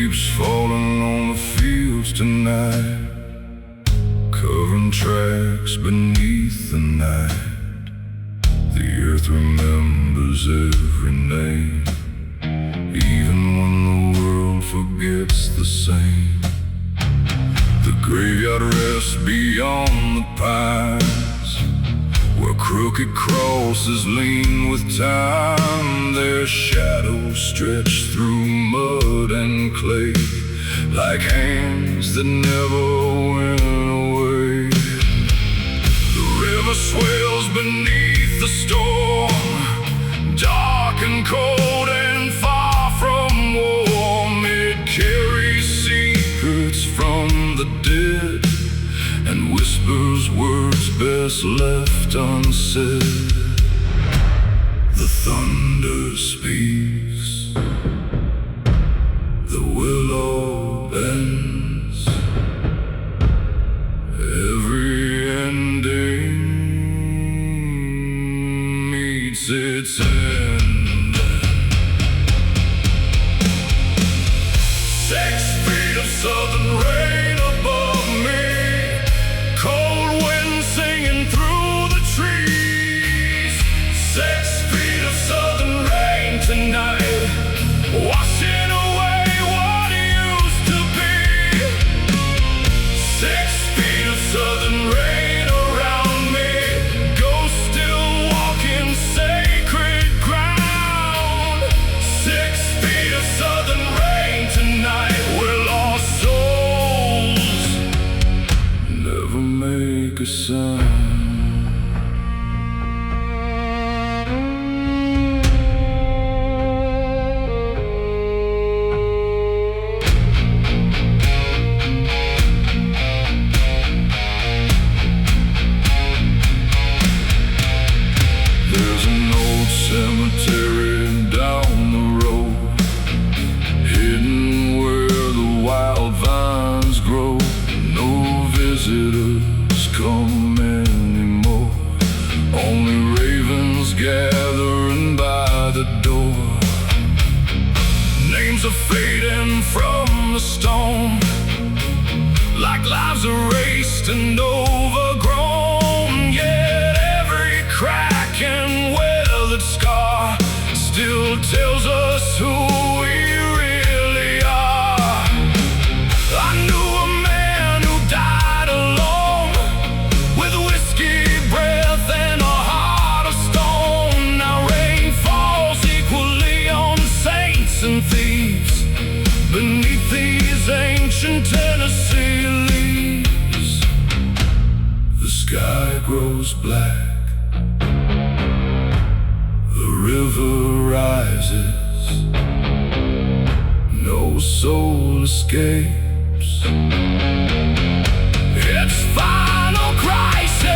keeps falling on the fields tonight, covering tracks beneath the night. The earth remembers every name, even when the world forgets the same. The graveyard rests beyond the pines, where crooked crosses lean with time. Their shadows stretch through mud and clay, like hands that never went away. The river swells beneath the storm, dark and cold and far from warm. It carries secrets from the dead and whispers words best left unsaid. The thunder speaks, the willow bends, every ending meets its end. 6 feet of southern rain above me, cold wind singing through the trees. 6 feet of southern rain tonight, washing away what used to be. 6 feet of southern rain around me, ghosts still walking sacred ground. 6 feet of southern rain tonight, we're lost souls, never make a sound. There's an old cemetery down the road, hidden where the wild vines grow. No visitors come anymore, only ravens gathering by the door. Names are fading from the stone, like lives erased and overgrown. Yet every crack and weathered scar still tells us who we really are. I knew a man who died alone, with whiskey breath and a heart of stone. Now rain falls equally on saints and thieves beneath these ancient Tennessee leaves. The sky grows black, the river rises, no soul escapes. It's final crisis.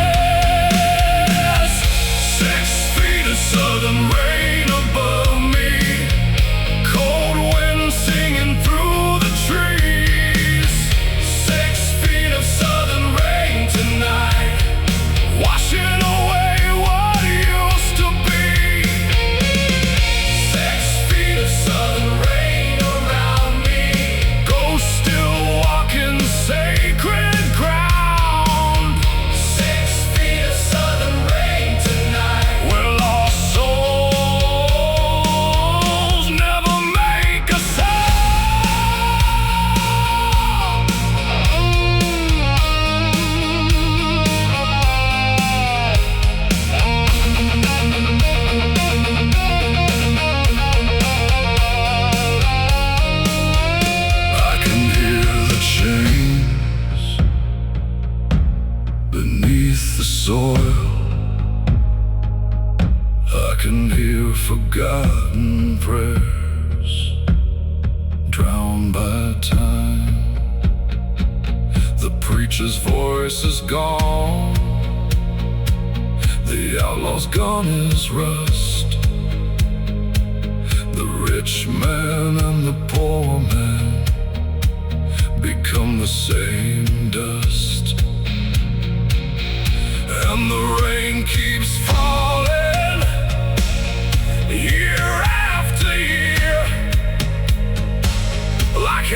6 feet of southern rain above me, cold wind singing through the trees. 6 feet of southern rain tonight, washing away what used to be. 6 feet of southern rain around me, ghosts still walking sacred ground. 6 feet of southern rain tonight, we're lost souls, never make a I can hear the chains beneath the soil. I can hear forgotten prayers, drowned by time. The preacher's voice is gone, the outlaw's gun is rust. The rich man and the poor man become the same dust, and the rain keeps falling year after year, like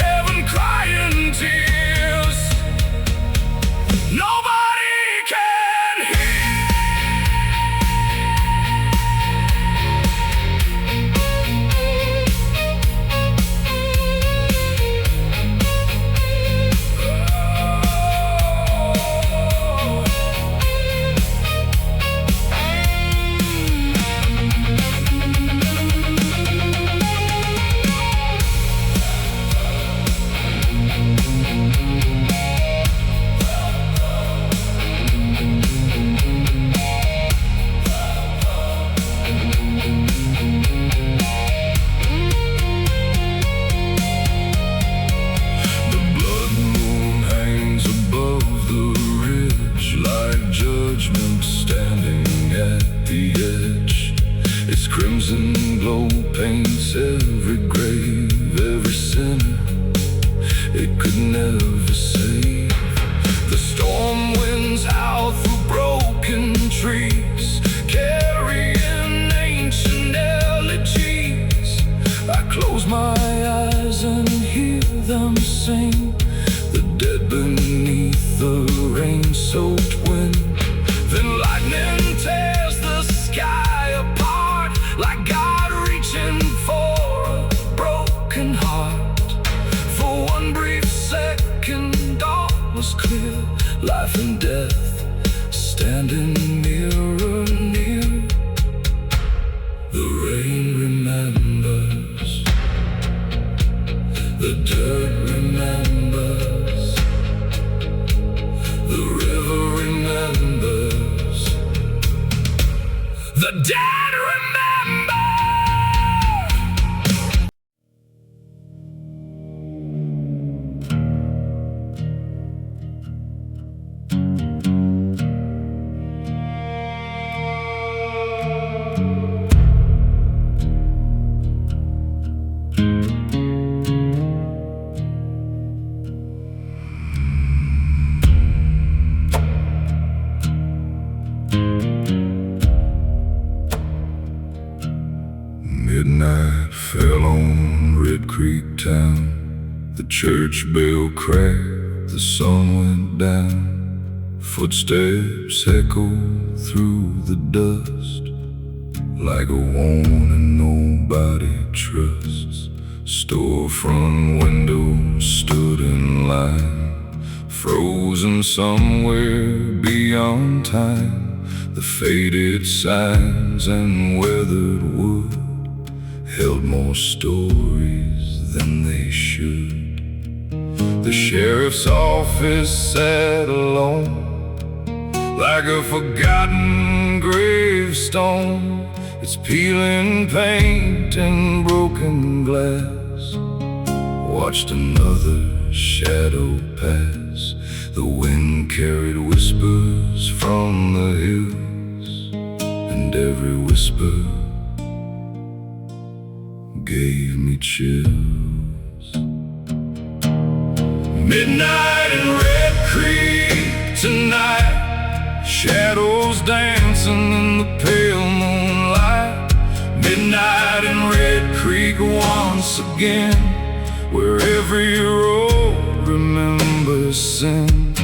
close my eyes and hear them sing, the dead beneath the rain-soaked wind. Then lightning tears the sky apart, like God reaching for a broken heart. For one brief second all was clear, life and death standing nearer, near. The rain remembers, the dirt remembers, the river remembers, the dead remember. Midnight fell on Red Creek town. The church bell cracked, the sun went down. Footsteps echoed through the dust, like a warning nobody trusts. Storefront windows stood in line, frozen somewhere beyond time. The faded signs and weathered wood held more stories than they should. The sheriff's office sat alone, like a forgotten gravestone. It's peeling paint and broken glass. Watched another shadow pass. The wind carried whispers from the hills, and every whisper gave me chills. Midnight in Red Creek tonight, shadows dancing in the pale moonlight. Midnight in Red Creek once again, where every road remembers sin.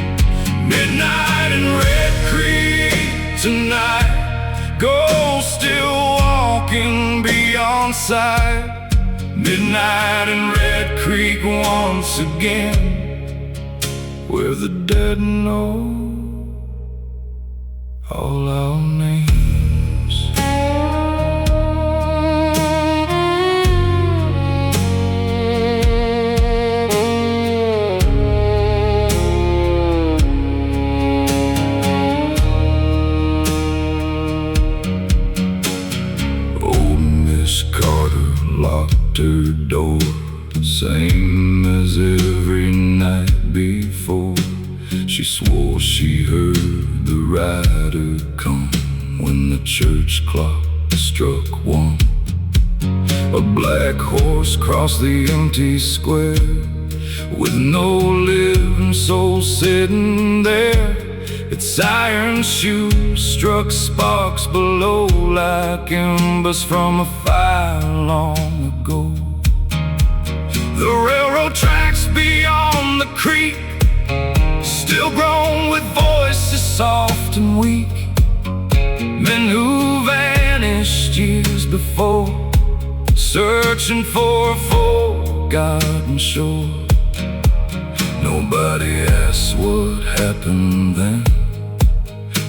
Midnight in Red Creek tonight, ghosts still walking beyond sight. Midnight in Red Creek once again, where the dead know all our names. Old Miss Carter locked her door, same as every night before. She swore she heard the rider come when the church clock struck one. A black horse crossed the empty square, with no living soul sitting there. Its iron shoes struck sparks below, like embers from a fire long ago. The railroad tracks beyond the creek still groan with voices soft and weak. Men who vanished years before, searching for a forgotten shore. Nobody asks what happened then,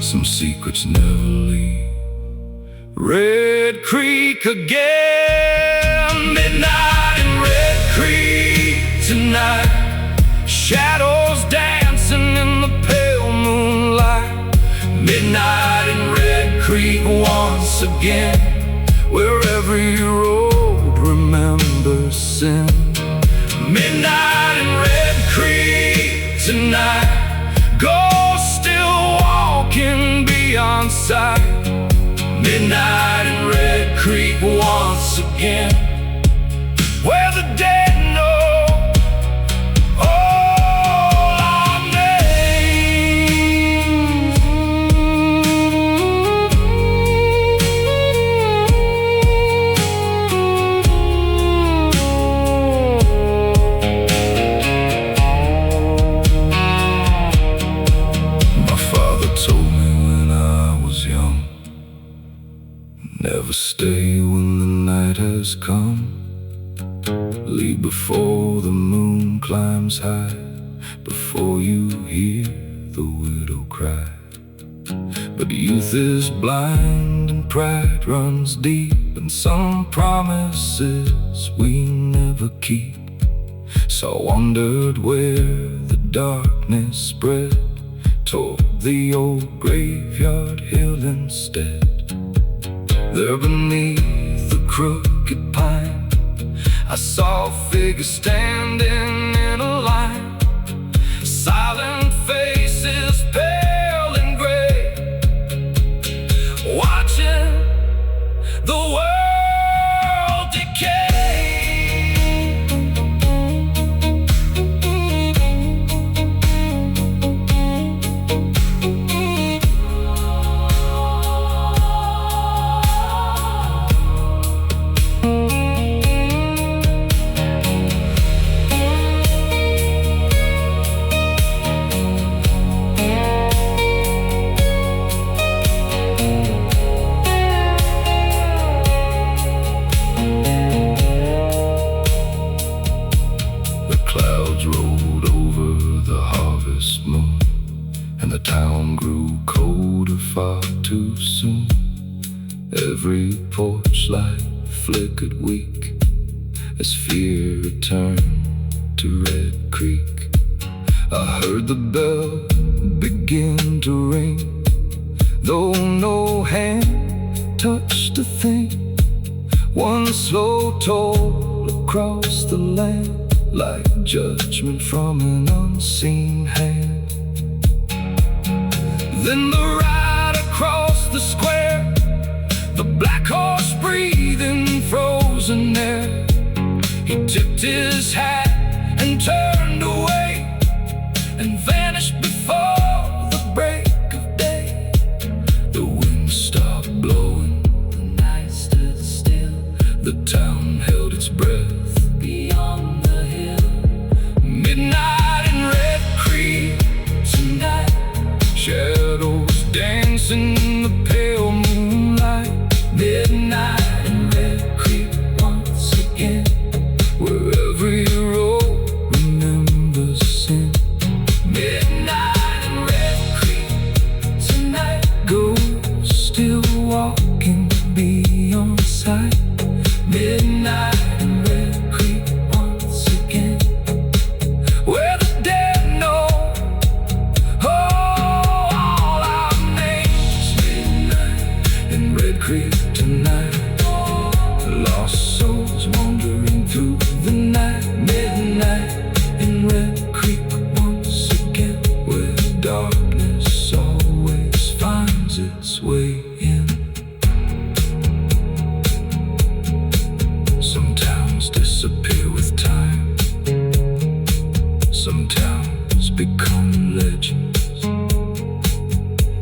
some secrets never leave Red Creek again. Midnight in Red Creek tonight, shadows dancing in the pale moonlight. Midnight in Red Creek once again, where every road remembers sin. Midnight in Red Creek tonight, ghosts still walking beyond sight. Midnight in Red Creek once again, where the dead know all our names. Leave before the moon climbs high, before you hear the widow cry. But youth is blind and pride runs deep, and some promises we never keep. So I wandered where the darkness spread, toward the old graveyard hill instead. There beneath the crooked pine, I saw a figure standing in a line. Silent faces, pale and gray, watching the world decay. Rolled over the harvest moon, and the town grew colder far too soon. Every porch light flickered weak as fear returned to Red Creek. I heard the bell begin to ring, though no hand touched a thing. One slow toll across the land, like judgment from an unseen hand. Then the ride across the square, the black horse breathing frozen air. He tipped his hat and turned away, and vanished before the break of day. The wind stopped blowing, the night stood still, the town held its breath beyond the hill. Midnight in Red Creek tonight, shadows dancing in the pale moonlight. Midnight in Red Creek once again, where every road remembers sin. Midnight in Red Creek tonight, ghosts still walking beyond sight. Midnight in Red Creek once again, where the dead know all our names. Midnight in Red Creek tonight, lost souls wandering through the night. Midnight in Red Creek once again, where darkness always finds its way in. Some towns disappear with time, some towns become legends,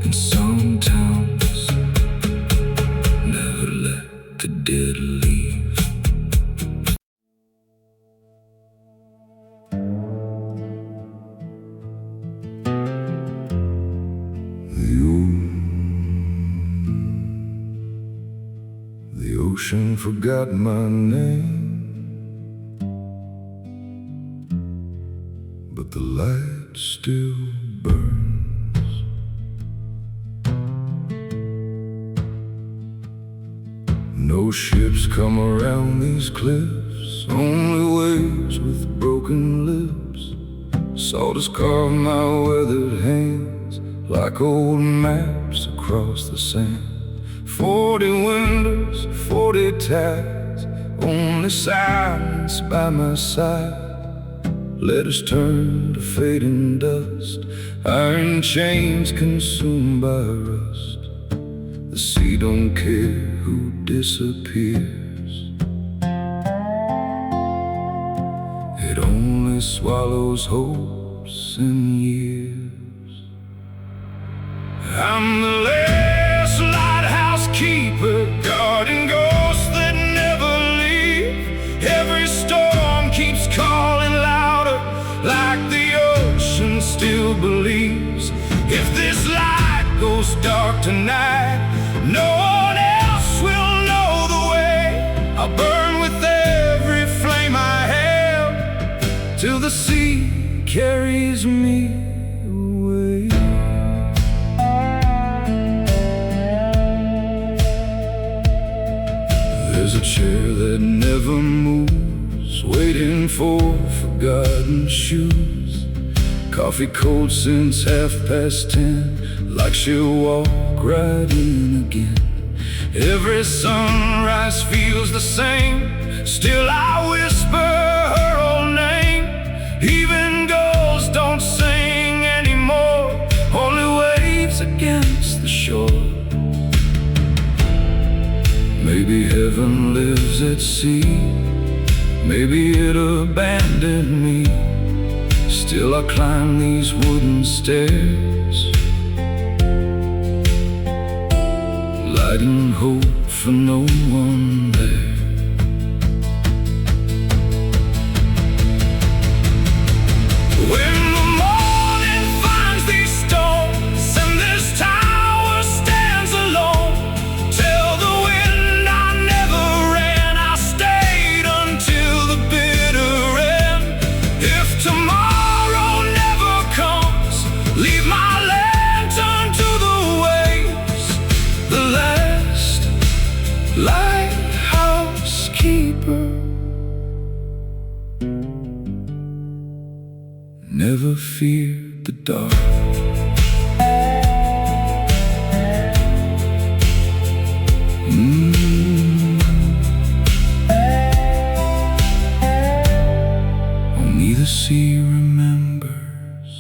and some towns never let the dead leave. The ocean forgot my name, but the light still burns. No ships come around these cliffs, only waves with broken lips. Salt has carved my weathered hands like old maps across the sand. 40 winters, 40 tides, only silence by my side. Letters turn to fading dust, iron chains consumed by rust. The sea don't care who disappears, it only swallows hopes and years. I'm the last lighthouse keeper, guarding ghosts that never leave. Every storm keeps calling louder, like the ocean still believes. If this light goes dark tonight, no one else will know the way. I'll burn with every flame I the sea carries me away. There's a chair that never moves, waiting for forgotten shoes. Coffee cold since 10:30, like she'll walk right in again. Every sunrise feels the same, still I whisper her old name. Even ghosts don't sing anymore, only waves against the shore. Maybe heaven lives at sea, maybe it abandoned me. Still I climb these wooden stairs, lighting hope for no one there. When the morning finds these stones and this tower stands alone, tell the wind I never ran, I stayed until the bitter end. If tomorrow never comes, leave my lantern to the waves. The last lighthouse keeper, never feared the dark. Only the sea remembers.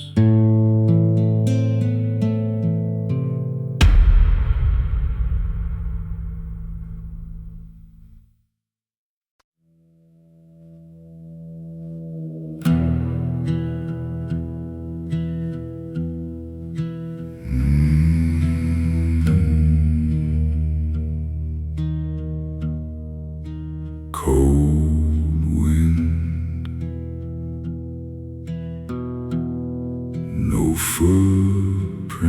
Cold wind, no footprints,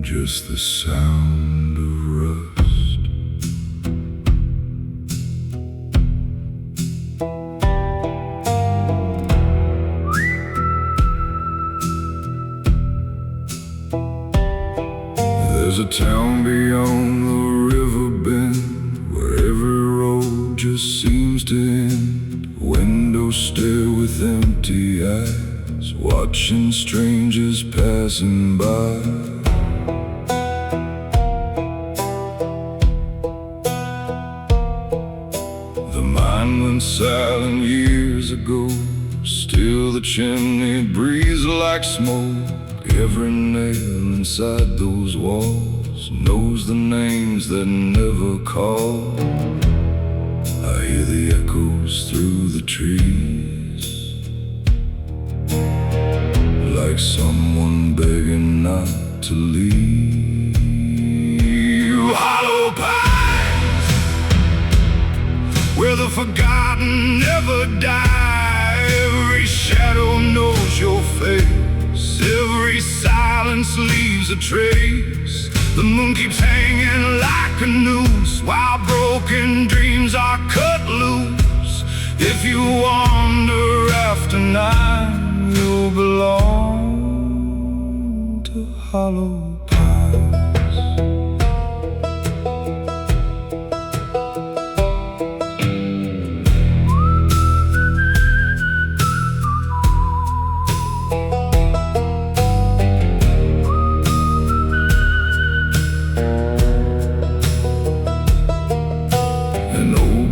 just the sound of rust. There's a town beyond the river bend where every road just seems to end. Windows stare with empty eyes, watching strangers passing by. The mine went silent years ago, still the chimney breathes like smoke. Every nail inside those walls knows the names that never call. I hear the echoes through the trees, like someone begging not to leave. Hollow pines, where the forgotten never die. Every shadow knows your face, every silence leaves a trace. The moon keeps hanging like a noose, while broken dreams are cut loose. If you wander after 9, you'll belong to hollow pines.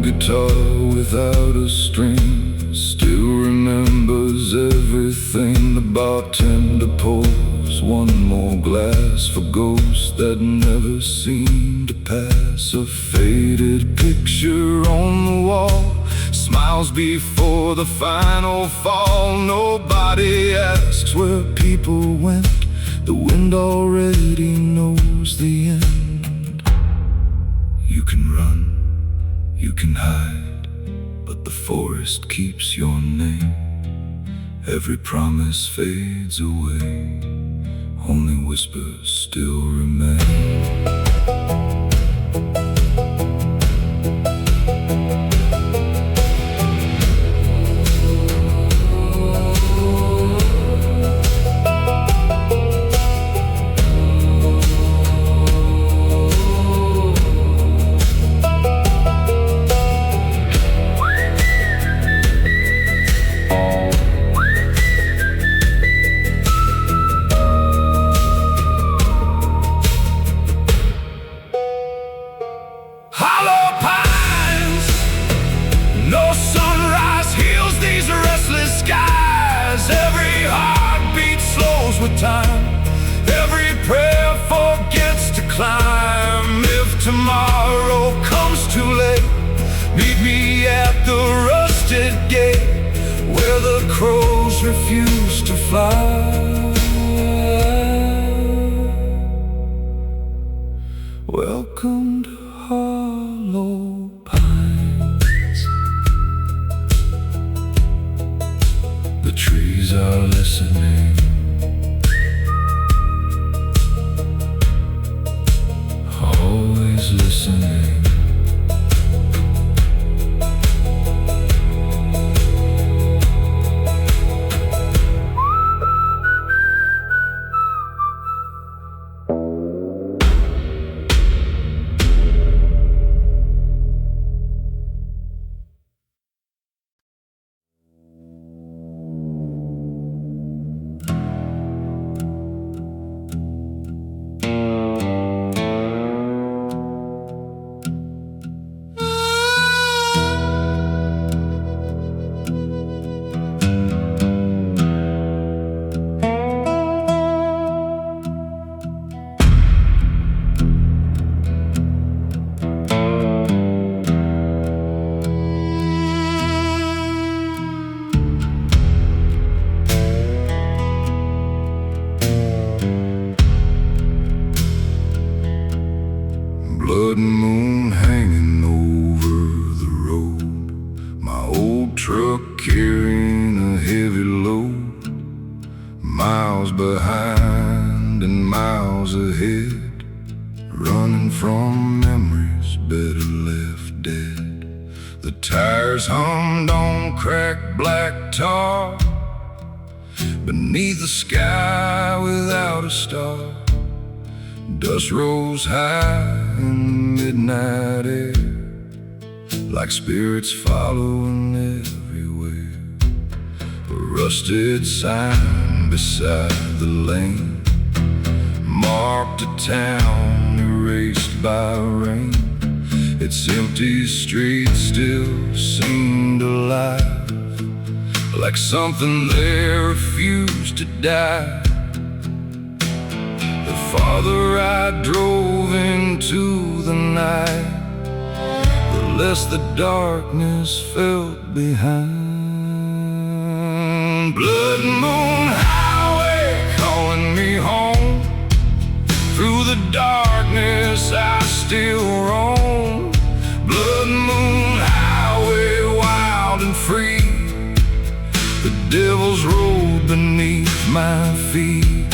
Guitar without a string still remembers everything. The bartender pours one more glass for ghosts that never seem to pass. A faded picture on the wall smiles before the final fall. Nobody asks where people went, the wind already knows the end. You can run, you can hide, but the forest keeps your name. Every promise fades away, only whispers still remain. birds refuse to fly. Welcome to hollow pines. The trees are listening, always listening. Blood moon hanging over the road, my old truck carrying a heavy load, miles behind and miles ahead, running from memories better left dead. The tires hummed on cracked black tar, beneath the sky without a star. Dust rose high in the midnight air, like spirits following everywhere. A rusted sign beside the lane marked a town erased by rain. Its empty streets still seemed alive, like something there refused to die. The farther I drove into the night, the less the darkness felt behind. Blood moon highway calling me home, through the darkness I still roam. Blood moon highway wild and free, the devil's road beneath my feet.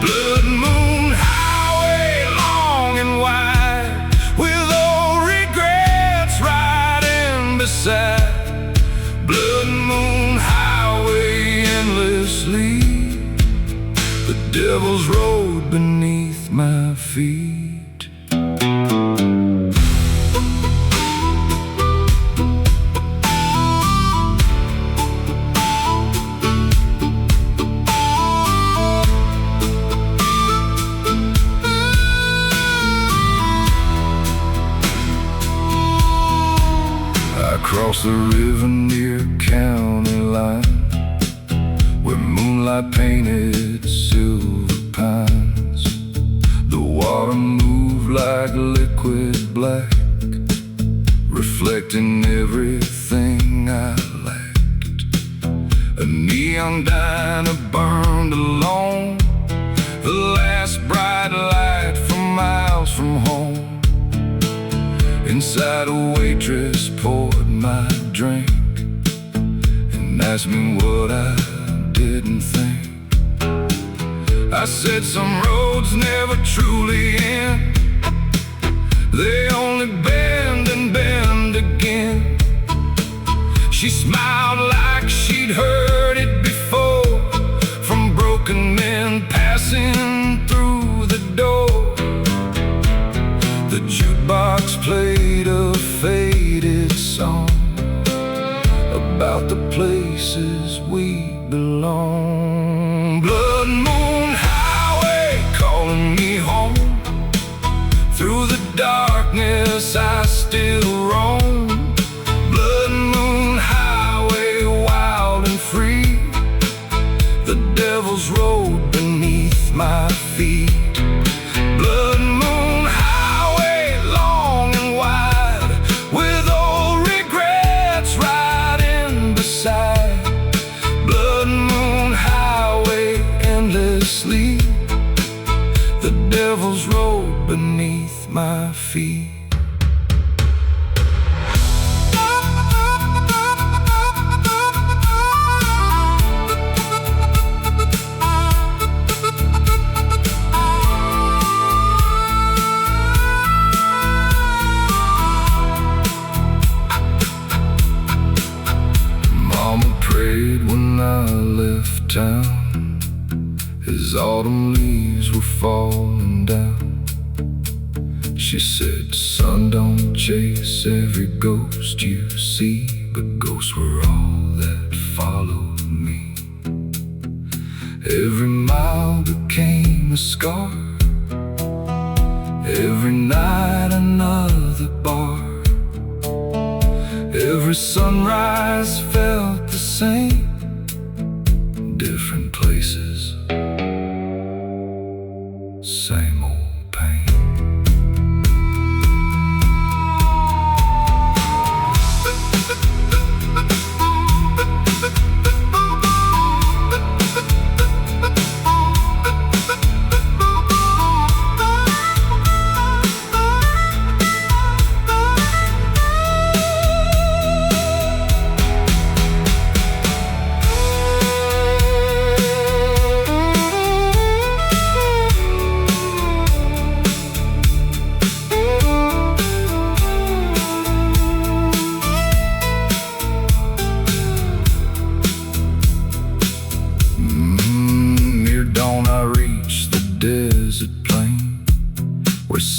Blood moon highway long and wide, with old regrets riding beside. Blood moon highway endlessly, the devil's road beneath my feet. Across the river near county line, where moonlight painted silver pines, the water moved like liquid black, reflecting everything I lacked. A neon diner burned alone, the last bright light from miles from home. Inside a waitress poured my drink and asked me what I didn't think. I said some roads never truly end, they only bend and bend again. She smiled like she'd heard it before, from broken men passing through the door. The jukebox played a faded song about the places we belong. Blood moon highway calling me home, through the darkness I still roam. Blood moon highway wild and free, the devil's road beneath my feet. Blood moon highway long and wide, with old regrets riding beside. Blood moon devil's road beneath my feet. Mama prayed when I left town, as autumn leaves were falling down. She said, son, don't chase every ghost you see, but ghosts were all that followed me. Every mile became a scar, every night another bar. Every sunrise felt the same, different places, same old pain.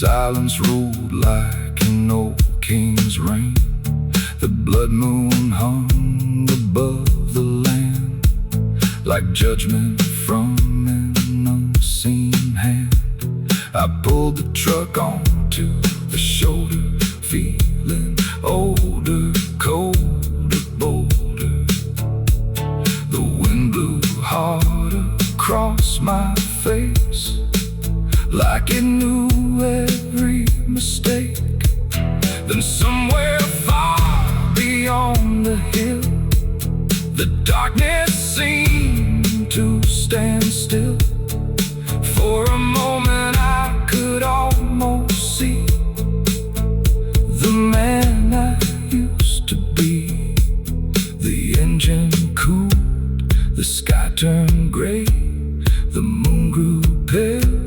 Silence ruled like an old king's reign. The blood moon hung above the land, like judgment from an unseen hand. I pulled the truck onto the shoulder, feeling older, colder, bolder. The wind blew hard across my face, like it knew every mistake. Then somewhere far beyond the hill, the darkness seemed to stand still. For a moment I could almost see the man I used to be. The engine cooled, the sky turned gray, the moon grew pale,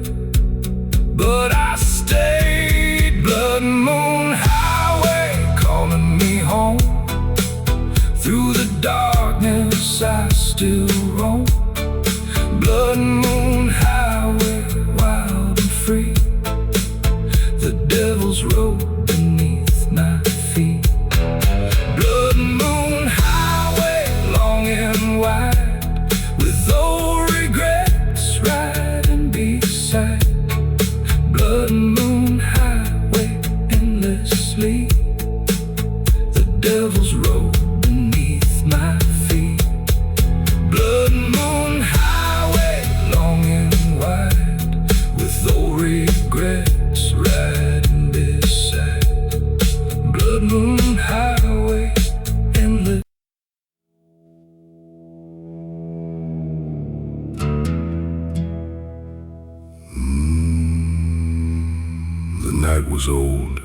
but I stayed. Blood moon highway calling me home. Through the darkness I still roam. Blood moon highway, wild and free. The devil's road beneath my feet. Blood moon highway, long and wide, with old regrets riding beside. Blood moon highway, endlessly. The devil's road beneath my feet. Blood moon highway, long and wide, with old regrets riding beside. Blood moon highway, endless. The night was old,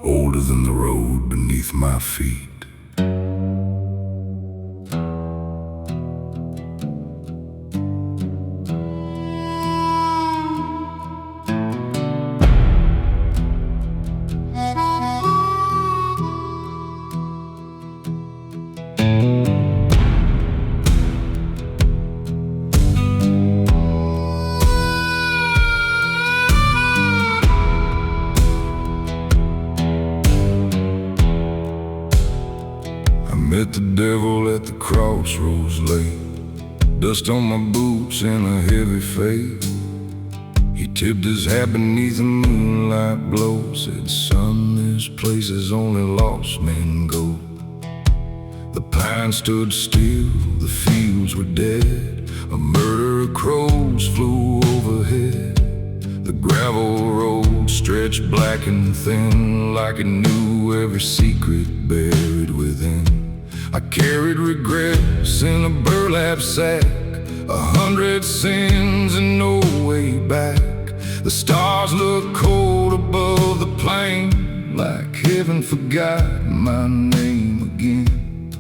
older than the road beneath my feet. Met the devil at the crossroads late, dust on my boots and a heavy fate. He tipped his hat beneath the moonlight glow, said, son, this place is only lost men go. The pines stood still, the fields were dead, a murder of crows flew overhead. The gravel road stretched black and thin, like it knew every secret buried within. I carried regrets in a burlap sack, 100 sins and no way back. The stars look cold above the plain, like heaven forgot my name again.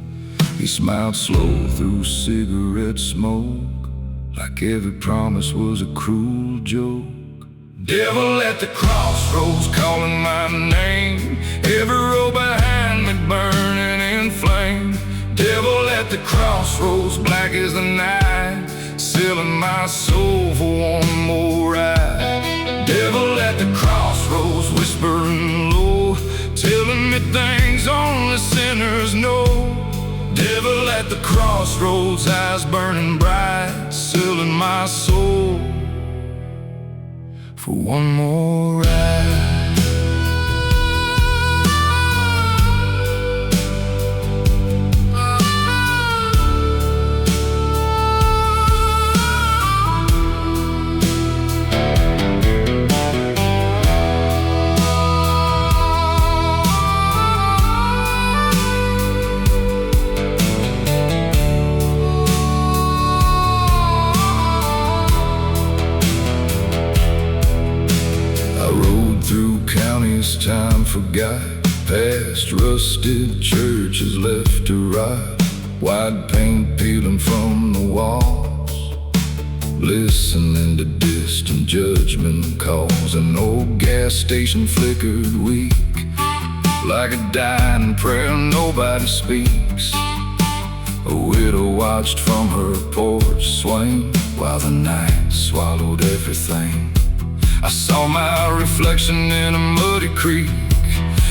He smiled slow through cigarette smoke, like every promise was a cruel joke. Devil at the crossroads calling my name, every road behind me burning in flame. Devil at the crossroads, black as the night, selling my soul for one more ride. Devil at the crossroads, whispering low, telling me things only sinners know. Devil at the crossroads, eyes burning bright, selling my soul for one more ride. Through counties time forgot, past rusted churches left to rot, white paint peeling from the walls, listening to distant judgment calls. An old gas station flickered weak, like a dying prayer nobody speaks. A widow watched from her porch swing, while the night swallowed everything. I saw my reflection in a muddy creek,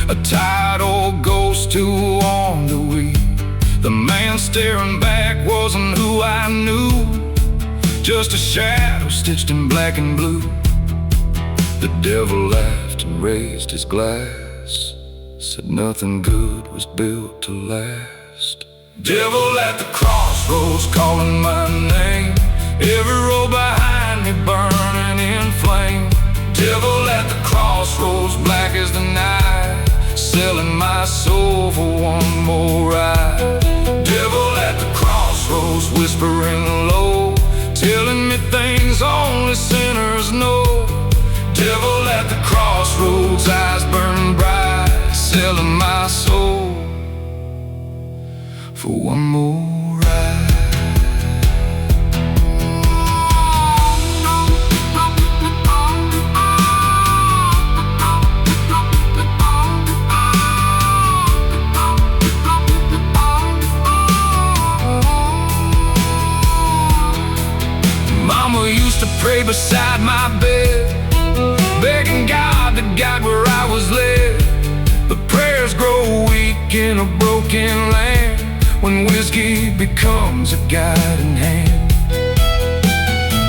a tired old ghost too warm to weep. The man staring back wasn't who I knew, just a shadow stitched in black and blue. The devil laughed and raised his glass, said nothing good was built to last. Devil at the crossroads calling my name, every road behind me burning in flame. Devil at the crossroads, black as the night, selling my soul for one more ride. Devil at the crossroads, whispering low, telling me things only sinners know. Devil at the crossroads, eyes burning bright, selling my soul for one more ride. Mama used to pray beside my bed, begging God to guide where I was led. The prayers grow weak in a broken land, when whiskey becomes a guiding hand.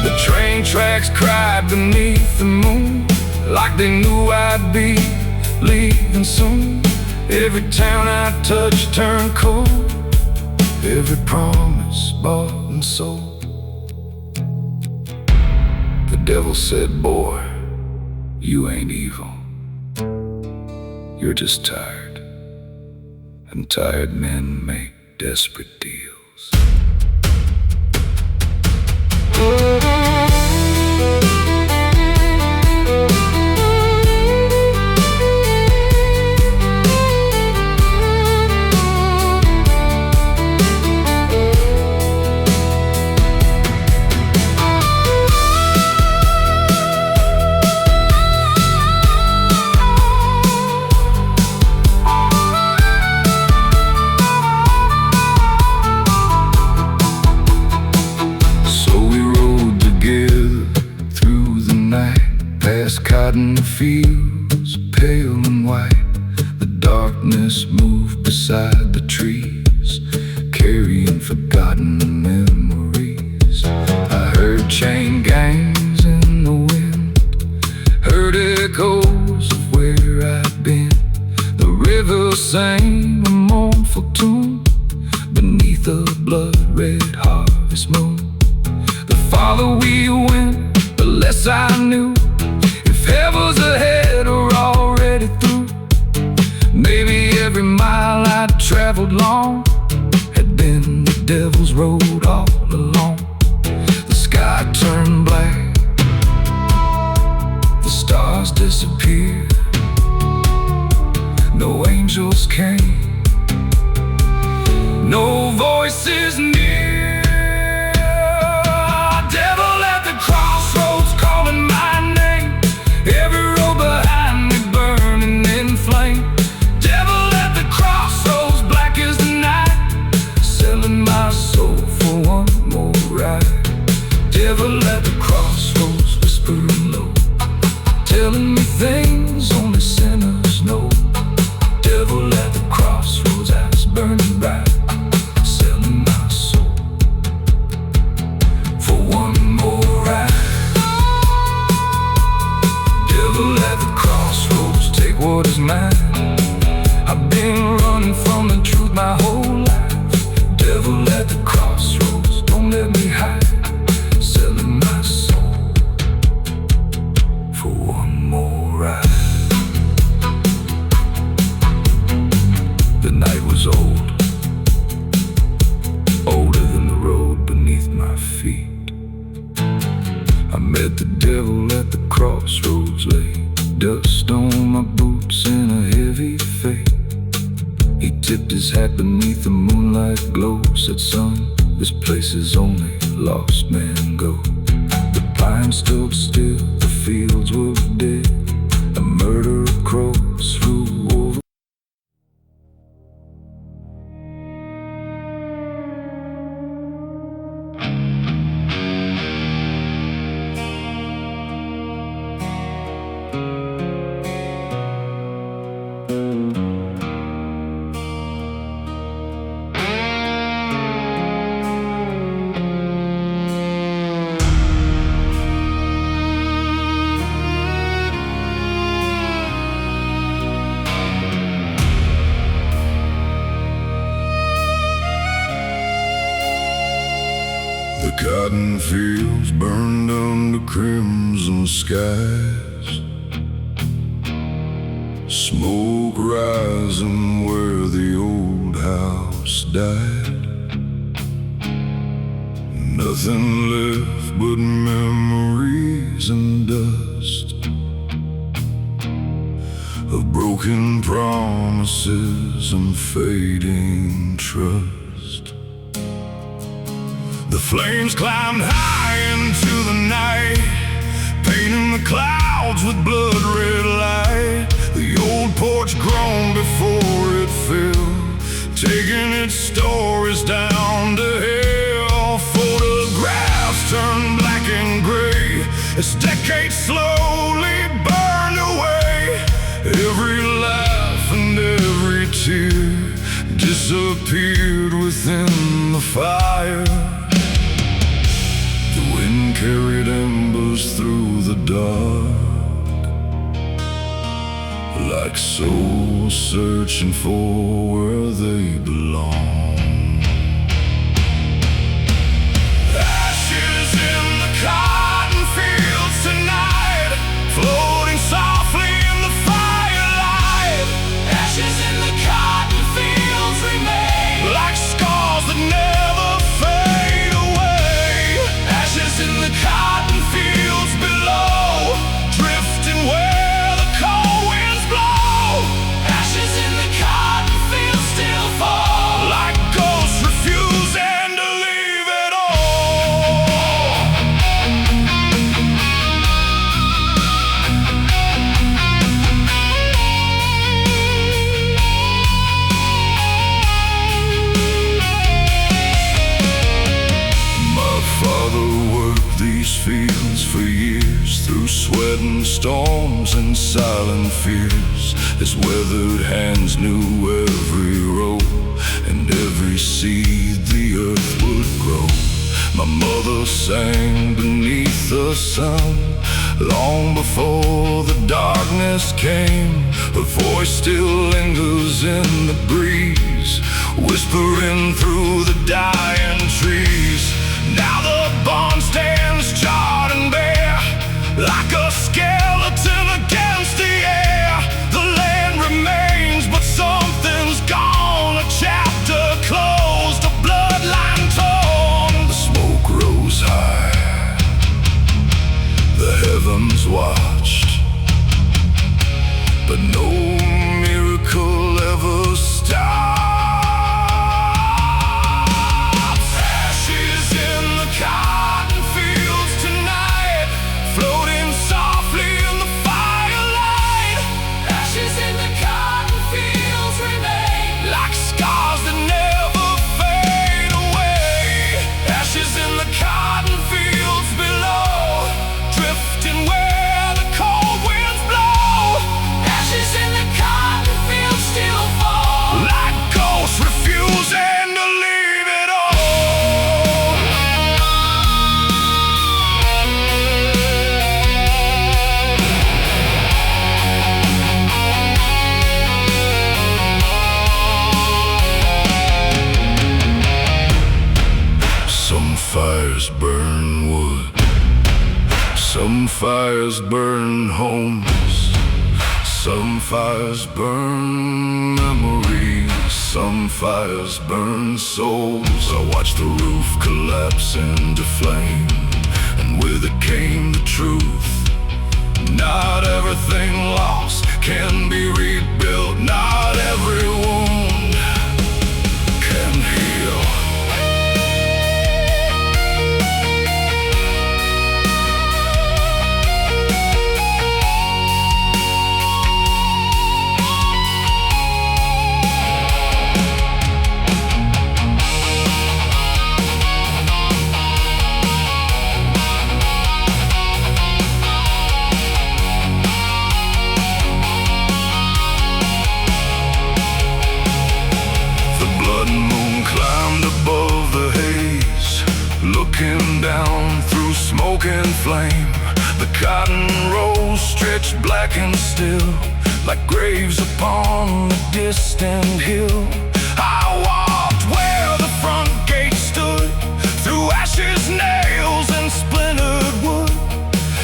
The train tracks cried beneath the moon, like they knew I'd be leaving soon. Every town I touched turned cold, every promise bought and sold. The devil said, boy, you ain't evil, you're just tired, and tired men make desperate deals. Past cotton fields, pale and white, the darkness moved beside the trees, carrying forgotten memories. I heard chain gangs in the wind, heard echoes of where I'd been. The river sang a mournful tune beneath a blood-red harvest moon. The farther we went, the less I knew if heaven's ahead or already through. Maybe every mile I traveled long had been the devil's road all along. angels came. No voices near. Devil at the crossroads calling my name. Every road behind me burning in flame. Devil at the crossroads, black as the night, selling my soul for one more ride. Devil at the crossroads, whispering low, telling me things only sinners know. Devil at the crossroads, eyes burning bright, selling my soul for one more ride. Devil at the crossroads, take what is mine. I've been running from the truth my whole life. Devil at the crossroads, don't let me hide, selling my soul for one more ride. The night was old, older than the road beneath my feet. I met the devil at the crossroads, lay dust on my boots in a heavy fate. He tipped his hat beneath the moonlight glow, said, son, this place is only lost men go. The pines stood still, the fields were dead. A murder of crows flew over. The cotton fields burned under crimson skies, smoke rising where the old house died. Nothing left but memories and dust of broken promises and fading trust. The flames climbed high into the night, painting the clouds with blood-red light. The old porch groaned before it fell, taking its stories down to hell. Photographs turned black and gray as decades slowly burned away. Every laugh and every tear disappeared within the fire. Carried embers through the dark, like souls searching for where they belong. Ashes in the cotton fields tonight, floating softly in the firelight. Ashes in the cotton fields remain, like scars that never fade away. Ashes in the cotton fields below, drifting where the cold winds blow. Ashes in the cotton fields still fall, like ghosts refusing to leave it all. My father worked these fields for years, through sweat and storms and silent fears. His weathered hands knew every row and every seed the earth would grow. My mother sang beneath the sun long before the darkness came. Her voice still lingers in the breeze, whispering through the dying trees. Now the barn stands charred and bare, like a skeleton against the air. The land remains, but something's gone. A chapter closed, a bloodline torn. The smoke rose high, the heavens watched, but no miracle ever fires burn homes, some fires burn memories, some fires burn souls. I watched the roof collapse into flame, and with it came the truth. Not everything lost can be rebuilt. Not every wound can heal. Down through smoke and flame, the cotton rose stretched black and still, like graves upon a distant hill. I walked where the front gate stood, through ashes, nails, and splintered wood.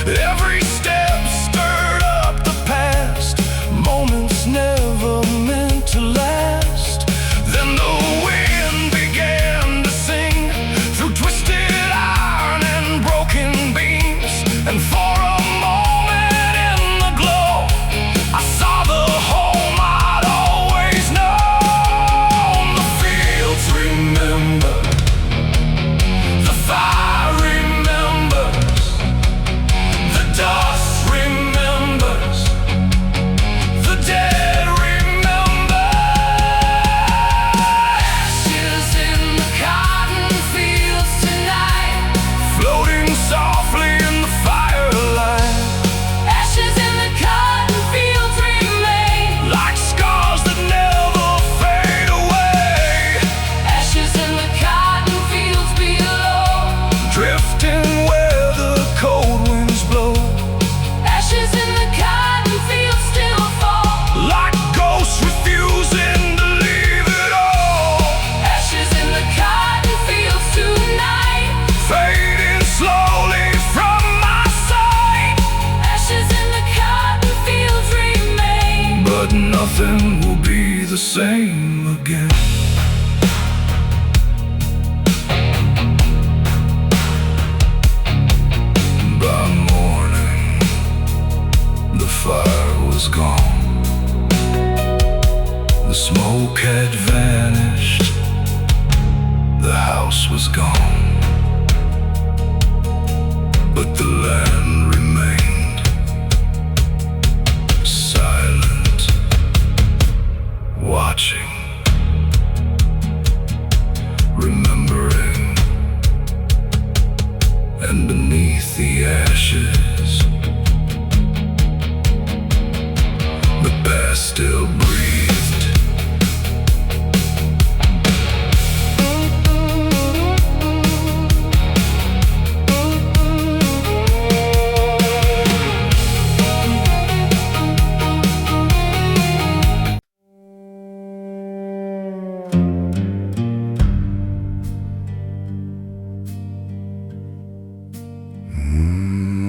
Every step stirred up the past, moments never meant to last. Then the wind began to sing through twisted and for a moment in the glow, I saw the home I'd always known. The fields remember, the fire remembers, the dust remembers, the dead remember. Ashes in the cotton fields tonight, floating softly in the firelight. Ashes in the cotton fields remain, like scars that never fade away. Ashes in the cotton fields below, drifting where the cold winds blow. Ashes in the cotton fields still fall, like ghosts refusing to leave it all. Ashes in the cotton fields tonight, fading slowly from my sight. Ashes in the cotton fields remain, but nothing will be the same again. By morning, the fire was gone, the smoke had vanished, the house was gone, but the land remained silent, watching, remembering, and beneath the ashes, the past still breathed.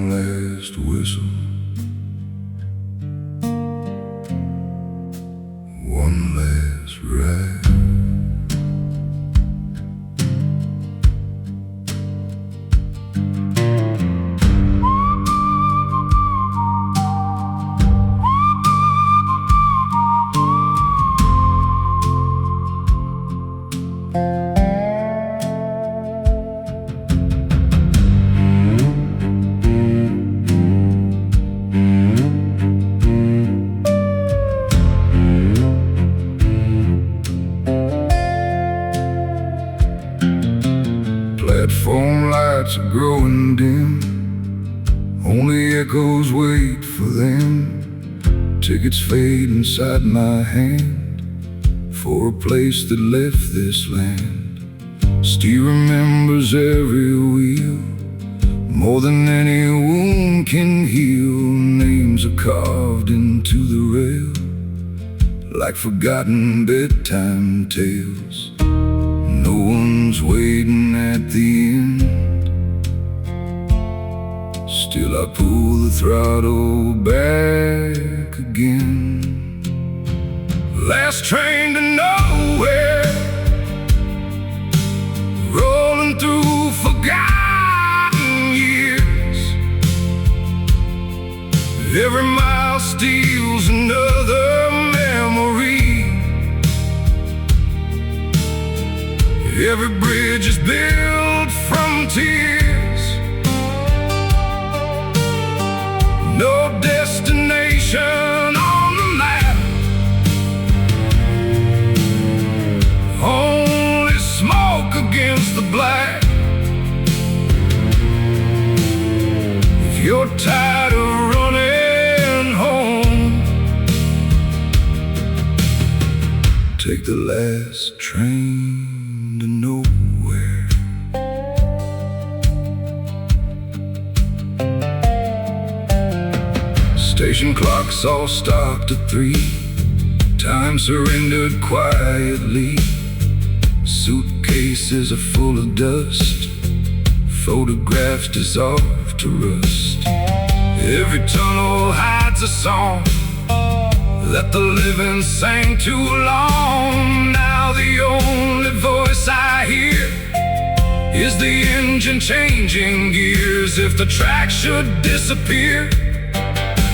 Last whistle, one last ride. Platform lights are growing dim, only echoes wait for them. Tickets fade inside my hand, for a place that left this land. Still remembers every wheel, more than any wound can heal. Names are carved into the rail, like forgotten bedtime tales. No one's waiting at the end, till I pull the throttle back again. Last train to nowhere, rolling through forgotten years. Every mile steals another memory. Every bridge is built from tears. No destination on the map, only smoke against the black. If you're tired of running home, take the last train to nowhere. Station clocks all stopped at 3. Time surrendered quietly. Suitcases are full of dust. Photographs dissolve to rust. Every tunnel hides a song that the living sang too long. Now the only voice I hear is the engine changing gears. If the track should disappear,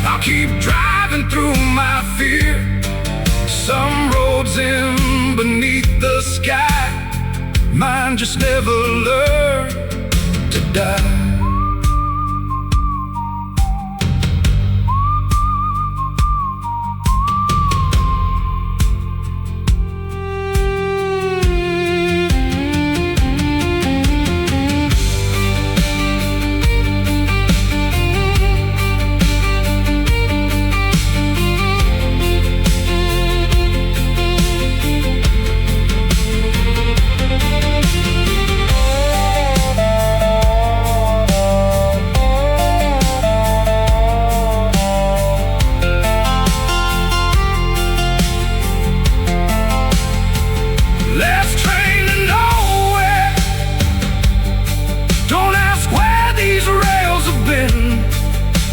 I'll keep driving through my fear. Some roads end beneath the sky, mine just never learned to die.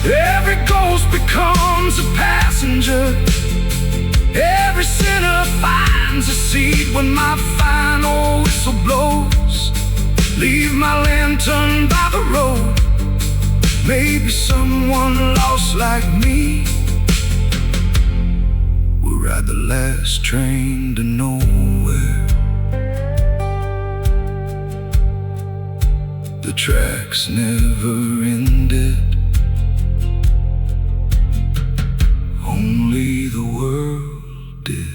Every ghost becomes a passenger. Every sinner finds a seat when my final whistle blows. Leave my lantern by the road. Maybe someone lost like me will ride the last train to nowhere. The tracks never ended, only the world did.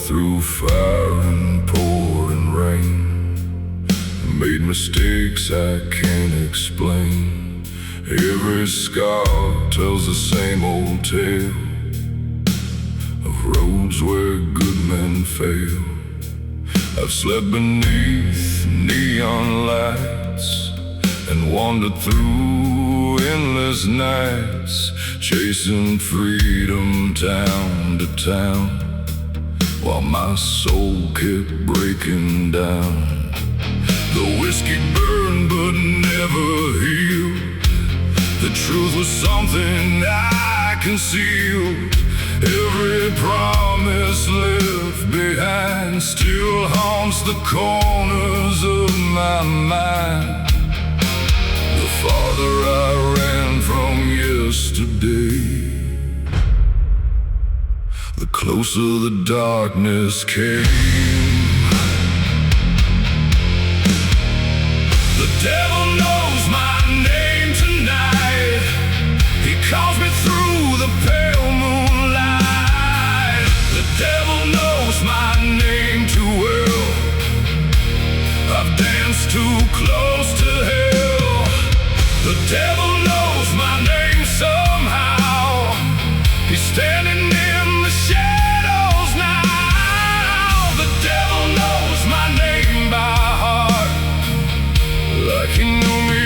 Through fire and pouring rain, made mistakes I can't explain. Every scar tells the same old tale of roads where good men fail. I've slept beneath neon lights and wandered through endless nights, chasing freedom town to town, while my soul kept breaking down. The whiskey burned but never healed. The truth was something I concealed. Every promise left behind still haunts the corners of my mind. The farther I ran from yesterday, the closer the darkness came. The devil knows my name tonight. He calls me through the pale moonlight. The devil knows my name too well. I've danced too close to hell. The devil knows my name somehow. He's standing in the shadows now. The devil knows my name by heart, like he knew me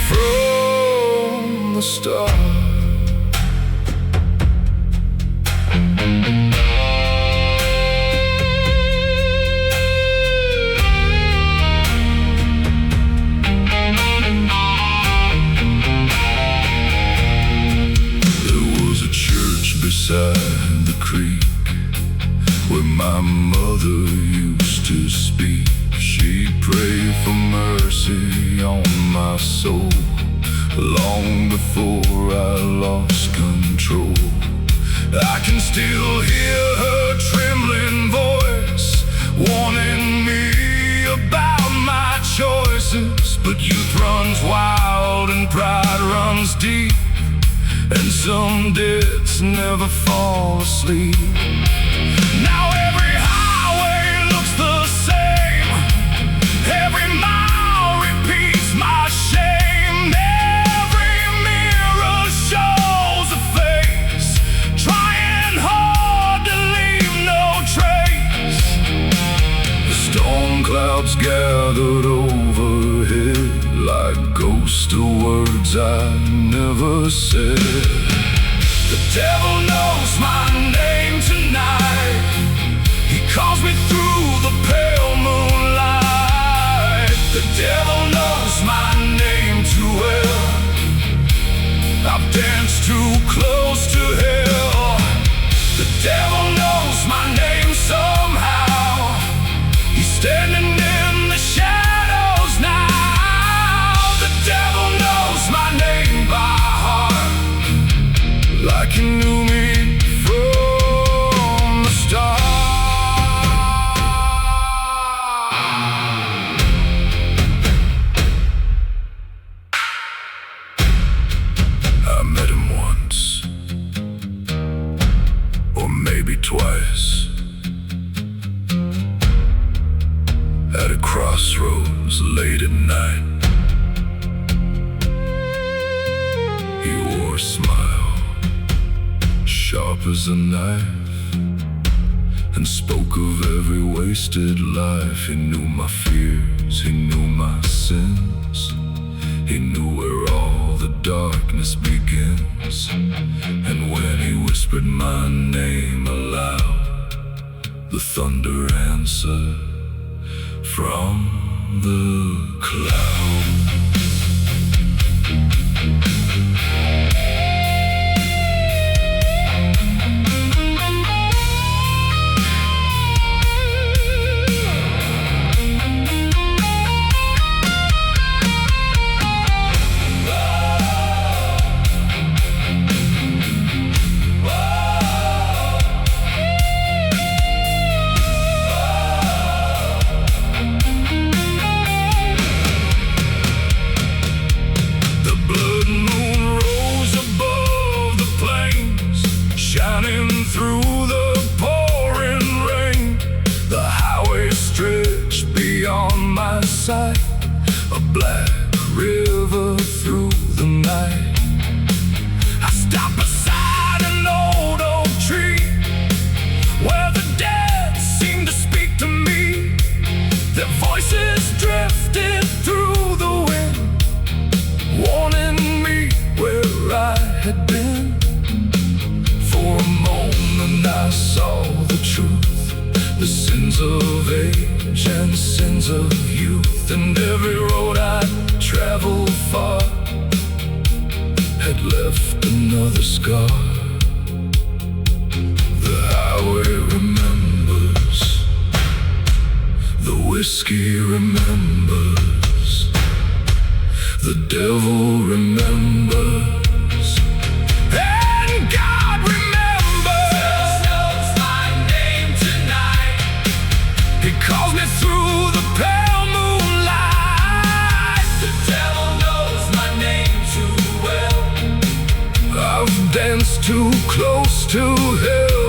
from the start. Beside the creek, where my mother used to speak, she prayed for mercy on my soul long before I lost control. I can still hear her trembling voice warning me about my choices. But youth runs wild and pride runs deep, and some debts never fall asleep. Now every highway looks the same. Every mile repeats my shame. Every mirror shows a face trying hard to leave no trace. The storm clouds gathered overhead like ghosts of words I never said. The devil knows my name tonight. He calls me through the pale moonlight. The devil knows my name too well. I've danced too close to hell. The devil knows my name somehow. He's standing in the shadows now. The devil knows my name by heart, like he knew me from the start. I met him once, or maybe twice, at a crossroads late at night. He wore a smile sharp as a knife, and spoke of every wasted life. He knew my fears, he knew my sins. He knew where all the darkness begins. And when he whispered my name aloud, the thunder answered from the clouds. A black river through the night. I stop beside an old oak tree, where the dead seem to speak to me. Their voices drifted through the wind, warning me where I had been. the sins of age and sins of youth, and every road I traveled far had left another scar. The highway remembers, the whiskey remembers, the devil remembers, and God remembers. Knows my name tonight. He calls me through the pale moonlight. The devil knows my name too well. I've danced too close to hell.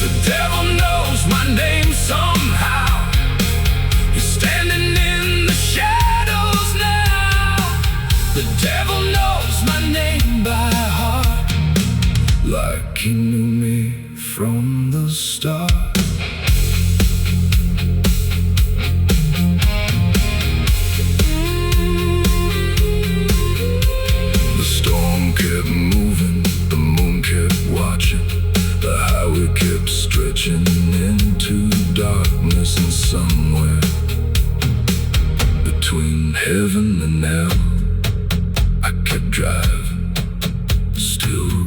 The devil knows my name somehow. He's standing in the shadows now. The devil knows my name by heart, like he knew me from the start. The storm kept moving, the moon kept watching, the highway kept stretching into darkness, and somewhere between heaven and hell I kept driving, still.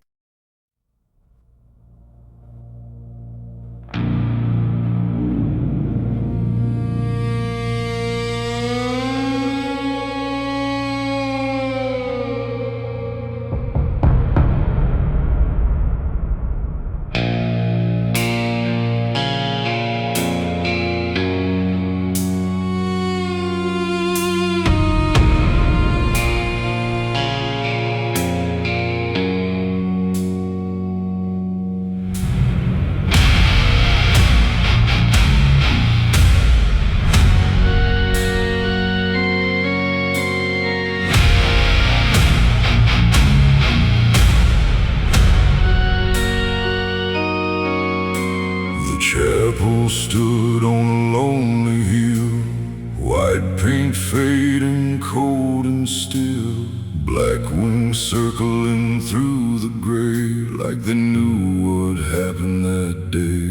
Chapel stood on a lonely hill, white paint fading cold and still, black wings circling through the gray, like they knew what happened that day.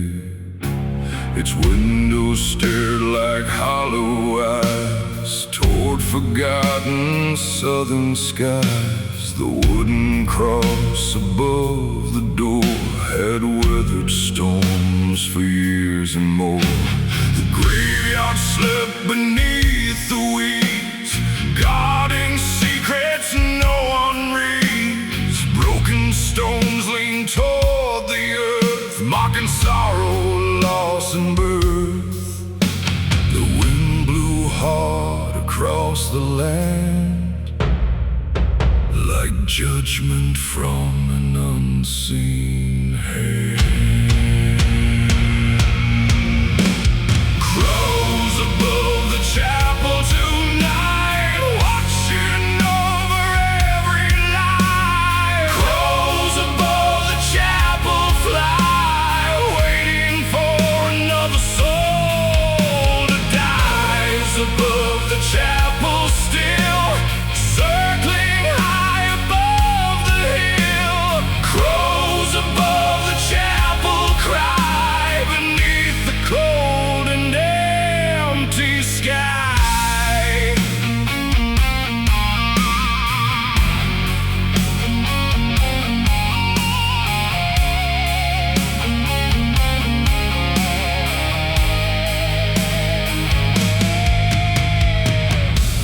Its windows stared like hollow eyes toward forgotten southern skies. The wooden cross above the door had weathered storms for years and more. The graveyard slept beneath the weeds, guarding secrets no one reads. Broken stones lean toward the earth, mocking sorrow, loss and birth. The wind blew hard across the land, like judgment from an unseen hand. Crows above the chapel tonight, watching over every life. Crows above the chapel fly, waiting for another soul to die. Above the chapel still, circling high above the hill. Crows above the chapel cry beneath the cold and empty sky.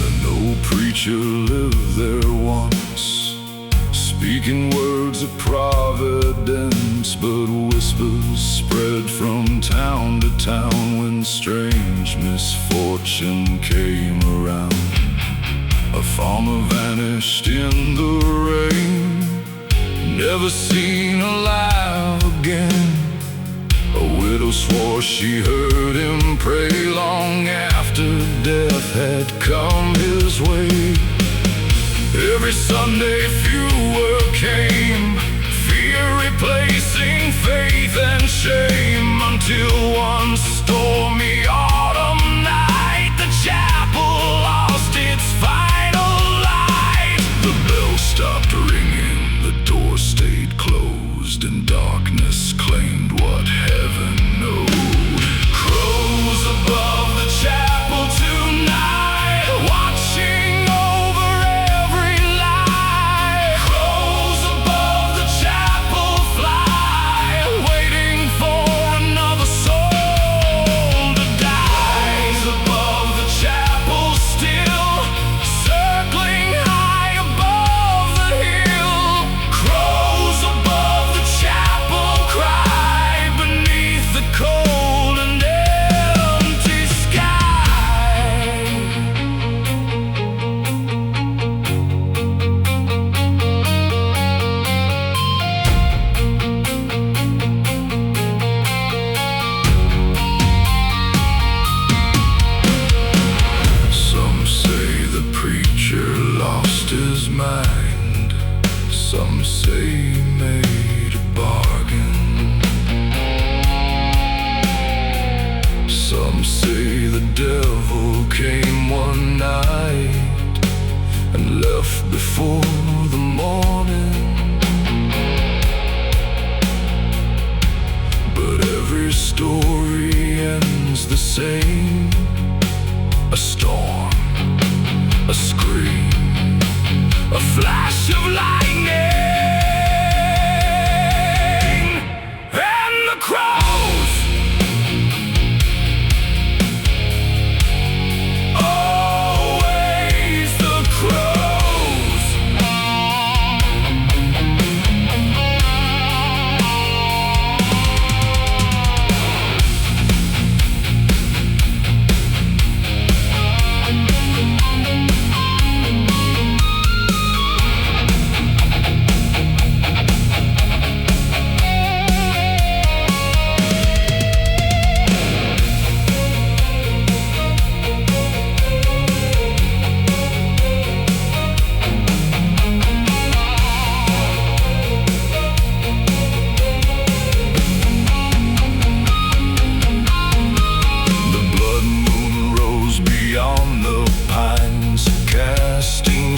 An old preacher lived there once, speaking words of providence, but whispers spread from town to town when strange misfortune came around. A farmer vanished in the rain, never seen alive again. A widow swore she heard him pray long after death had come his way. Every Sunday fewer came, fear replacing faith and shame, until one stormy autumn night the chapel lost its final light. The bell stopped ringing, the door stayed closed, and darkness claimed what heaven knows. devil came one night and left before the morning. But every story ends the same. A storm, a scream, a flash of lightning, and the crows. Always the crows.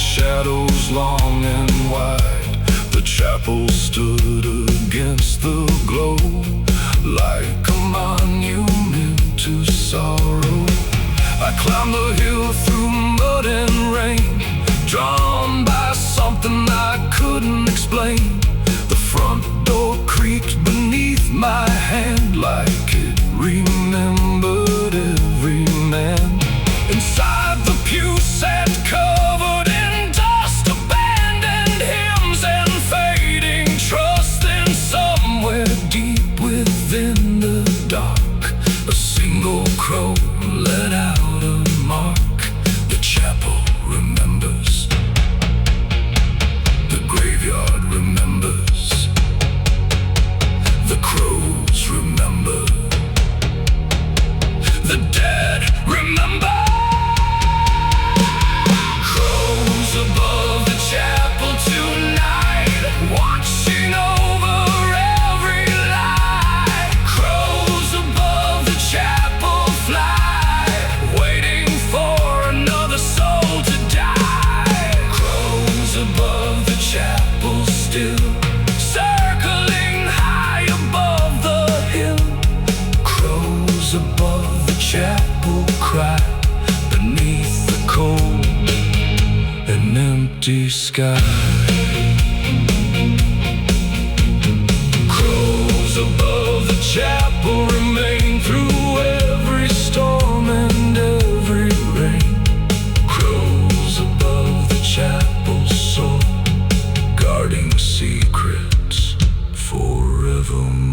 Shadows long and wide, the chapel stood against the glow, like a monument to sorrow. I climbed the hill through mud and rain, drawn by something I couldn't explain. The front door creaked beneath my hand, like it remembered every man. Inside the pew sat covered in dust, abandoned hymns and fading trust. And somewhere deep within the dark, a single crow let out a mark. The chapel remembers, the graveyard remembers, the crows remember, the dead remember. Above the chapel tonight, watching over every lie. Crows above the chapel fly, waiting for another soul to die. Crows above the chapel still, circling high above the hill. Crows above the chapel cry beneath the cold an empty sky. Crows above the chapel remain through every storm and every rain. Crows above the chapel soar, guarding secrets forevermore.